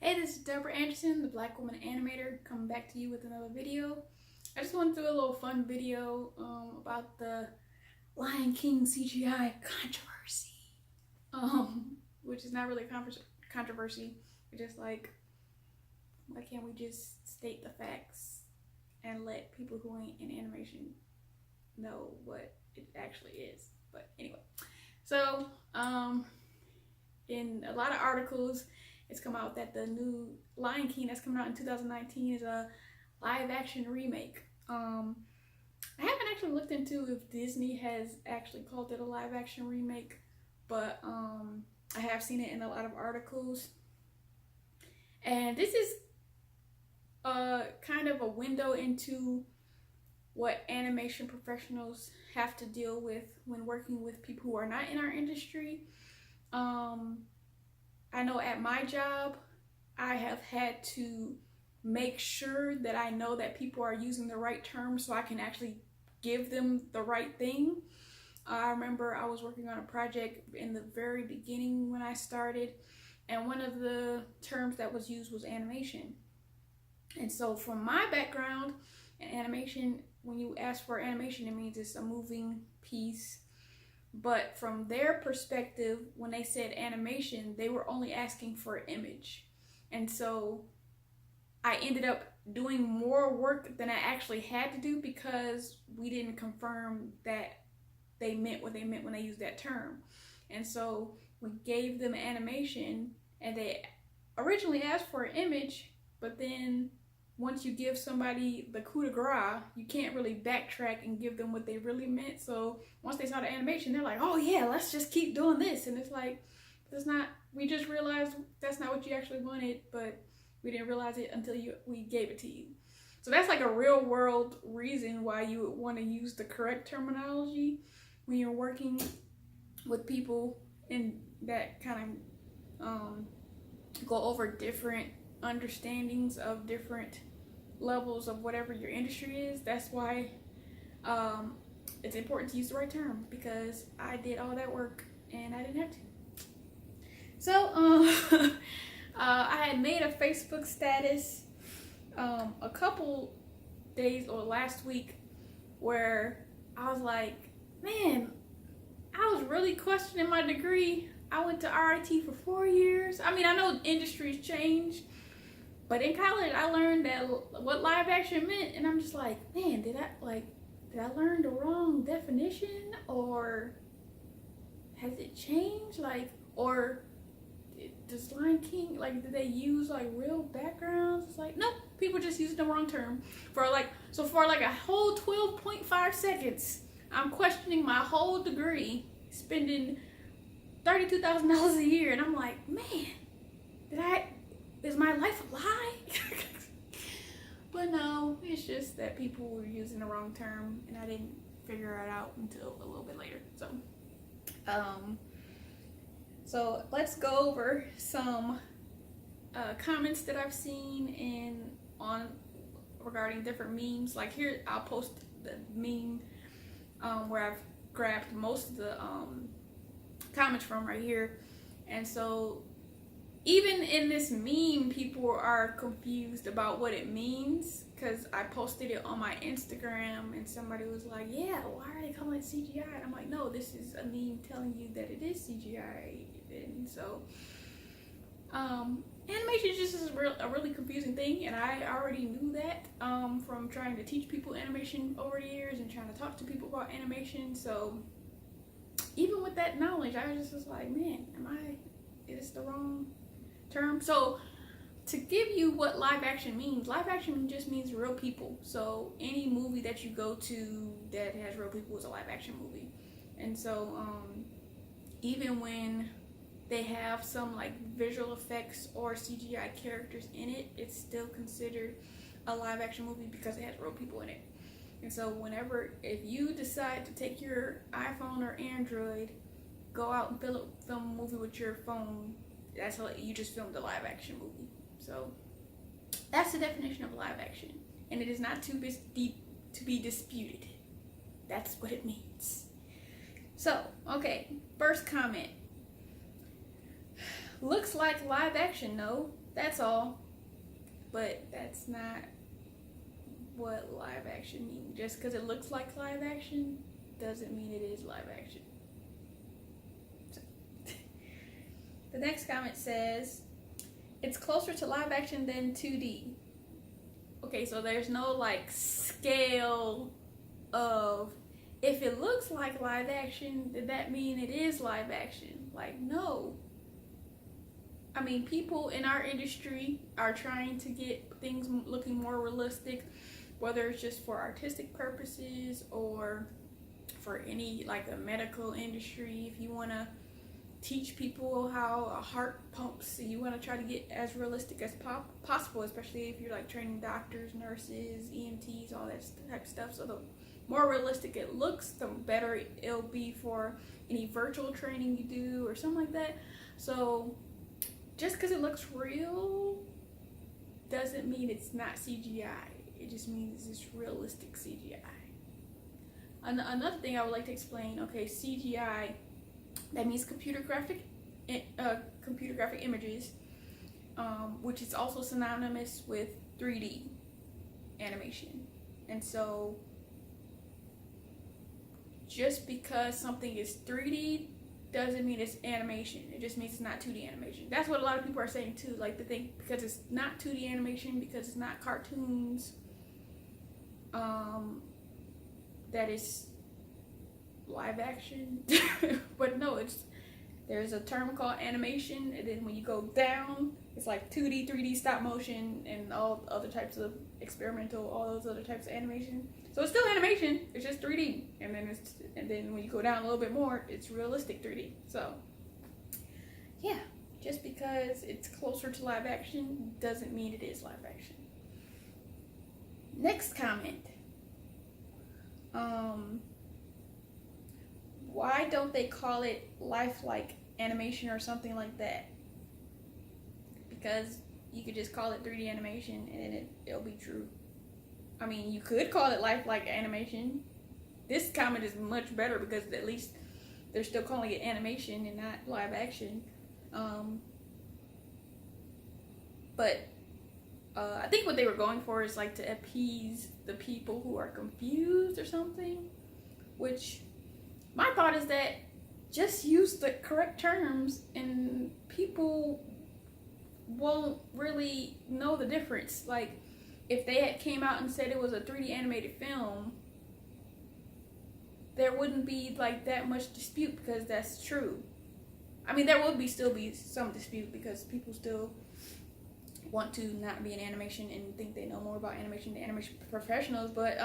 Hey, this is Deborah Anderson, the Black Woman Animator, coming back to you with another video. I just wanted to do a little fun video about the Lion King CGI controversy, which is not really controversy. It's just like, why can't we just state the facts and let people who ain't in animation know what it actually is? But anyway, so in a lot of articles, it's come out that the new Lion King that's coming out in 2019 is a live action remake. I haven't actually looked into if Disney has actually called it a live action remake, but I have seen it in a lot of articles. And this is kind of a window into what animation professionals have to deal with when working with people who are not in our industry. I know at my job, I have had to make sure that I know that people are using the right terms so I can actually give them the right thing. I remember I was working on a project in the very beginning when I started, and one of the terms that was used was animation. And so from my background in animation, when you ask for animation, it means it's a moving piece. But from their perspective, when they said animation, they were only asking for an image. And so I ended up doing more work than I actually had to do because we didn't confirm that they meant what they meant when they used that term. And so we gave them animation, and they originally asked for an image, but then once you give somebody the coup de grace, you can't really backtrack and give them what they really meant. So once they saw the animation, they're like, oh yeah, let's just keep doing this. And it's like, that's not, we just realized that's not what you actually wanted, but we didn't realize it until we gave it to you. So that's like a real world reason why you would want to use the correct terminology when you're working with people in that kind of go over different understandings of different levels of whatever your industry is. That's why it's important to use the right term, because I did all that work and I didn't have to. So I had made a Facebook status a couple days or last week where I was like, man, I was really questioning my degree. I went to RIT for 4 years. I mean, I know industries change, but in college, I learned that what live action meant, and I'm just like, man, did I learn the wrong definition, or has it changed? Like, or does Lion King, like, did they use like real backgrounds? It's like, nope, people just used the wrong term for like a whole 12.5 seconds. I'm questioning my whole degree, spending $32,000 a year, and I'm like, man, is my life a lie? But no, it's just that people were using the wrong term, and I didn't figure it out until a little bit later. So let's go over some comments that I've seen regarding different memes. Like here, I'll post the meme where I've grabbed most of the comments from right here. And so even in this meme, people are confused about what it means, because I posted it on my Instagram and somebody was like, yeah, why are they calling it CGI? And I'm like, no, this is a meme telling you that it is CGI. And so animation just is a really confusing thing, and I already knew that from trying to teach people animation over the years and trying to talk to people about animation. So even with that knowledge, I was just like, man, is this the wrong term? So to give you what live action means, live action just means real people. So any movie that you go to that has real people is a live action movie. And so even when they have some like visual effects or CGI characters in it, it's still considered a live action movie because it has real people in it. And so if you decide to take your iPhone or Android, go out and film a movie with your phone, that's how you just filmed a live action movie. So that's the definition of live action, and it is not to be disputed. That's what it means. So, okay, first comment. looks like live action, no, that's all. But that's not what live action means. Just because it looks like live action doesn't mean it is live action. So, the next comment says, it's closer to live action than 2D. Okay, so there's no like scale of, if it looks like live action, did that mean it is live action? Like, no. I mean, people in our industry are trying to get things looking more realistic, whether it's just for artistic purposes or for any, like a medical industry. If you want to teach people how a heart pumps, you want to try to get as realistic as possible, especially if you're like training doctors, nurses, EMTs, all that type of stuff. So the more realistic it looks, the better it'll be for any virtual training you do or something like that. So just because it looks real doesn't mean it's not CGI. It just means it's realistic CGI. Another thing I would like to explain, okay, CGI, that means computer graphic images, which is also synonymous with 3D animation. And so just because something is 3D doesn't mean it's animation. It just means it's not 2D animation. That's what a lot of people are saying too. Like, they think because it's not 2D animation, because it's not cartoons, that is live action. But no, there's a term called animation, and then when you go down, it's like 2D, 3D, stop motion, and all other types of experimental, all those other types of animation. So it's still animation, it's just 3D, and then when you go down a little bit more, it's realistic 3D. So yeah, just because it's closer to live action doesn't mean it is live action. Next comment. Why don't they call it lifelike animation or something like that? Because you could just call it 3D animation and it'll be true. I mean, you could call it lifelike animation. This comment is much better because at least they're still calling it animation and not live action. But I think what they were going for is like to appease the people who are confused or something. Which, my thought is that just use the correct terms and people won't really know the difference. Like, if they had came out and said it was a 3D animated film, there wouldn't be like that much dispute, because that's true. I mean, there would still be some dispute because people still want to not be in animation and think they know more about animation than animation professionals, but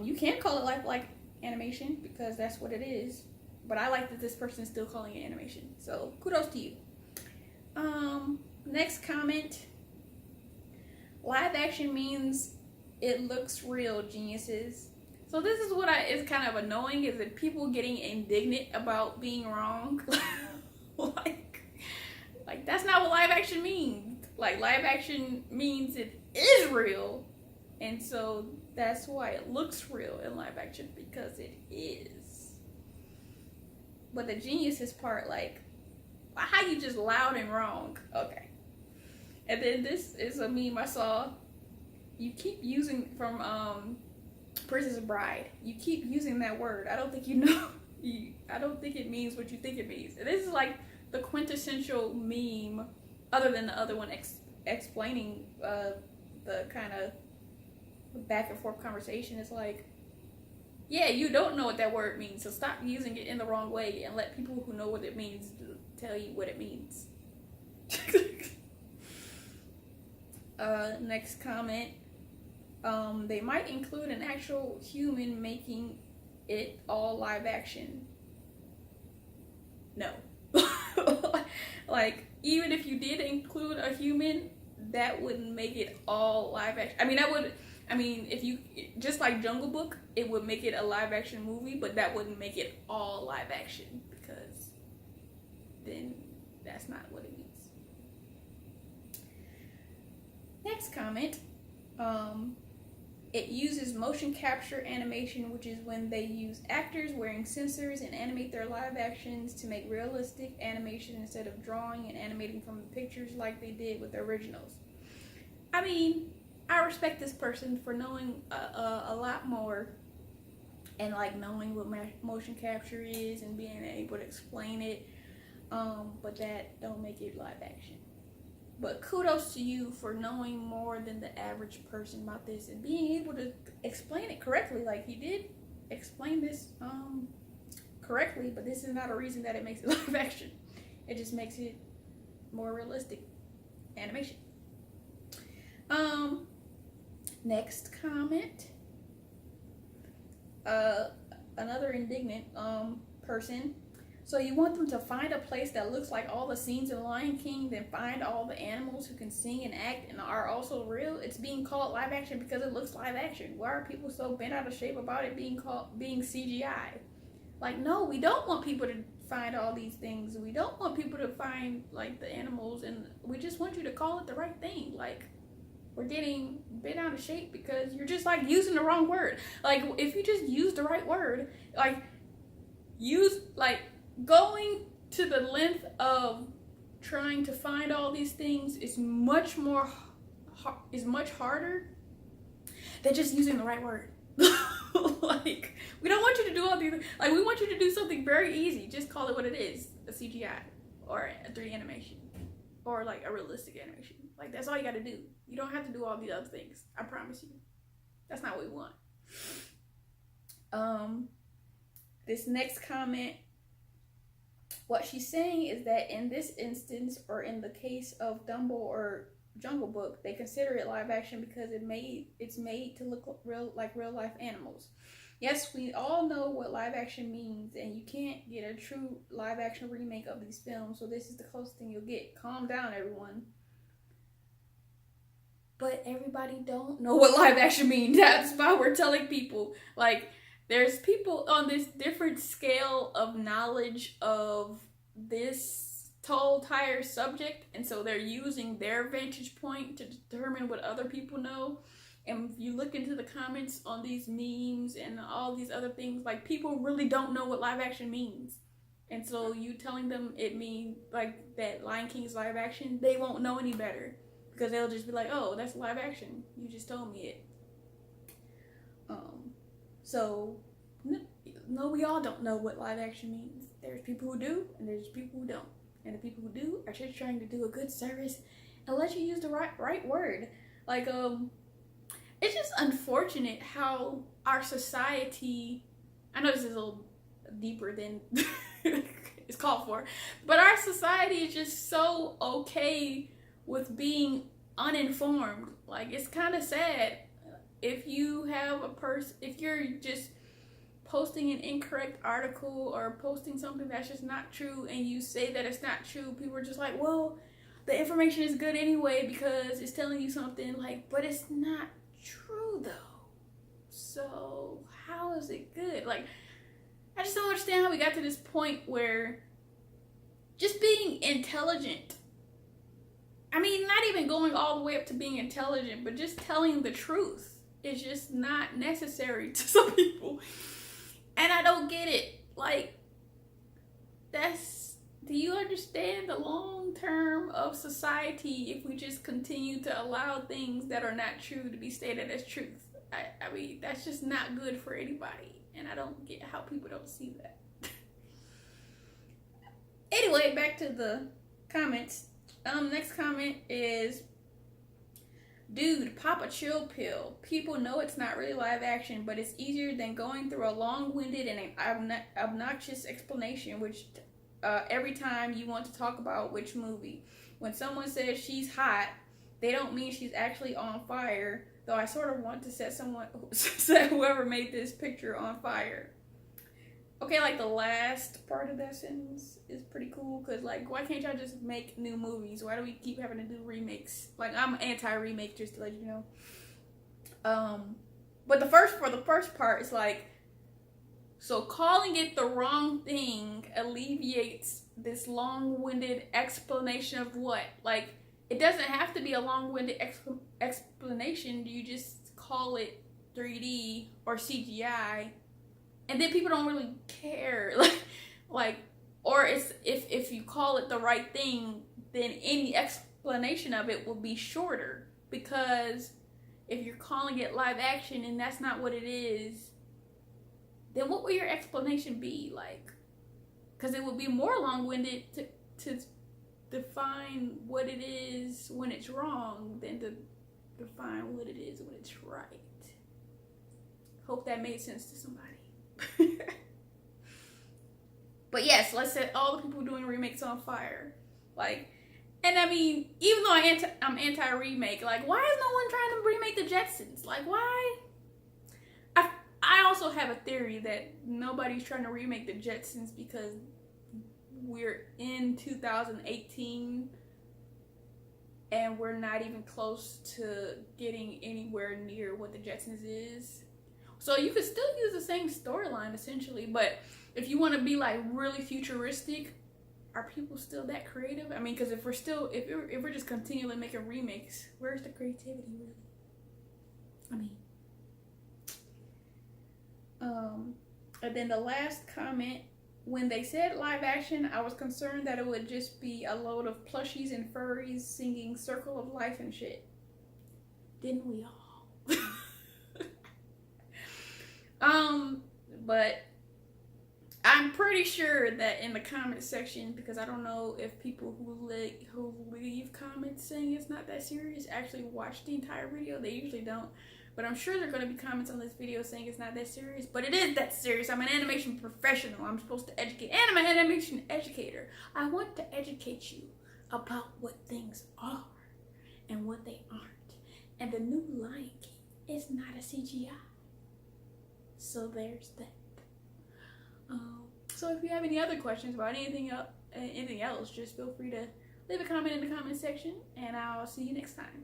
you can call it lifelike animation because that's what it is. But I like that this person is still calling it animation, so kudos to you. Next comment. Live action means it looks real, geniuses. So this is what is kind of annoying, is that people getting indignant about being wrong. like that's not what live action means. Like, live action means it is real, and so that's why it looks real in live action, because it is. But the geniuses part, like, how you just loud and wrong? Okay. And then this is a meme I saw. You keep using from Princess Bride. You keep using that word. I don't think you know. I don't think it means what you think it means. And this is like the quintessential meme, other than the other one explaining the kind of back and forth conversation. It's like, yeah, you don't know what that word means, so stop using it in the wrong way and let people who know what it means tell you what it means. Next comment. They might include an actual human making it all live action. No. Like, even if you did include a human, that wouldn't make it all live action. I mean, if you, just like Jungle Book, it would make it a live action movie, but that wouldn't make it all live action, because then that's not what it means. Next comment. It uses motion capture animation, which is when they use actors wearing sensors and animate their live actions to make realistic animation instead of drawing and animating from the pictures like they did with the originals. I mean, I respect this person for knowing a lot more and like knowing what motion capture is and being able to explain it, but that don't make it live action. But kudos to you for knowing more than the average person about this and being able to explain it correctly. Like, he did explain this correctly, but this is not a reason that it makes it live action. It just makes it more realistic animation. Next comment. Another indignant person. So you want them to find a place that looks like all the scenes in Lion King, then find all the animals who can sing and act and are also real? It's being called live action because it looks live action. Why are people so bent out of shape about it being CGI? Like, no, we don't want people to find all these things. We don't want people to find like the animals, and we just want you to call it the right thing. Like, we're getting bent out of shape because you're just like using the wrong word. Like, if you just use the right word, like going to the length of trying to find all these things is much harder than just using the right word. Like, we don't want you to do all these, like, we want you to do something very easy. Just call it what it is, a CGI or a 3D animation or like a realistic animation. Like, that's all you got to do. You don't have to do all these other things. I promise you. That's not what we want. This next comment, what she's saying is that in this instance, or in the case of Dumbo or Jungle Book, they consider it live action because it's made to look like real life animals. Yes, we all know what live action means, and you can't get a true live action remake of these films, so this is the closest thing you'll get. Calm down, everyone. But everybody don't know what live action means. That's why we're telling people. Like, there's people on this different scale of knowledge of this whole entire subject, and so they're using their vantage point to determine what other people know. And if you look into the comments on these memes and all these other things, like, people really don't know what live action means. And so you telling them it means like that Lion King is live action, they won't know any better. Because they'll just be like, oh, that's live action. You just told me it. So, no, we all don't know what live action means. There's people who do, and there's people who don't. And the people who do are just trying to do a good service and let you use the right word. Like, it's just unfortunate how our society, I know this is a little deeper than it's called for, but our society is just so okay with being uninformed. Like, it's kind of sad if you have if you're just posting an incorrect article or posting something that's just not true and you say that it's not true, people are just like, well, the information is good anyway because it's telling you something, like, but it's not true though. So how is it good? Like, I just don't understand how we got to this point where just being intelligent, I mean, not even going all the way up to being intelligent, but just telling the truth is just not necessary to some people. And I don't get it. Like, do you understand the long term of society if we just continue to allow things that are not true to be stated as truth? I mean, that's just not good for anybody. And I don't get how people don't see that. Anyway, back to the comments. Next comment is, dude, pop a chill pill. People know it's not really live action, but it's easier than going through a long-winded and obnoxious explanation, which every time you want to talk about which movie. When someone says she's hot, they don't mean she's actually on fire, though I sort of want to set whoever made this picture on fire. Okay, like, the last part of that sentence is pretty cool, because, like, why can't y'all just make new movies? Why do we keep having to do remakes? Like, I'm anti-remake, just to let you know. But the first part is like, so calling it the wrong thing alleviates this long-winded explanation of what? Like, it doesn't have to be a long-winded explanation. You just call it 3D or CGI, and then people don't really care. Like, or it's if you call it the right thing, then any explanation of it will be shorter. Because if you're calling it live action and that's not what it is, then what will your explanation be? Like, because it would be more long-winded to define what it is when it's wrong than to define what it is when it's right. Hope that made sense to somebody. But yes, let's set all the people doing remakes on fire. Like, and I mean, even though I'm anti-remake, like, why is no one trying to remake the Jetsons? Like, why? I also have a theory that nobody's trying to remake the Jetsons because we're in 2018 and we're not even close to getting anywhere near what the Jetsons is. So you could still use the same storyline essentially, but if you want to be like really futuristic, are people still that creative? I mean, because if we're just continually making remakes, where's the creativity really? I mean, and then the last comment, when they said live action, I was concerned that it would just be a load of plushies and furries singing Circle of Life and shit. Didn't we all? But I'm pretty sure that in the comment section, because I don't know if people who leave comments saying it's not that serious actually watch the entire video. They usually don't. But I'm sure there are going to be comments on this video saying it's not that serious. But it is that serious. I'm an animation professional. I'm supposed to educate. And I'm an animation educator. I want to educate you about what things are and what they aren't. And the new Lion King is not a CGI. So there's that. So if you have any other questions about anything else, just feel free to leave a comment in the comment section. And I'll see you next time.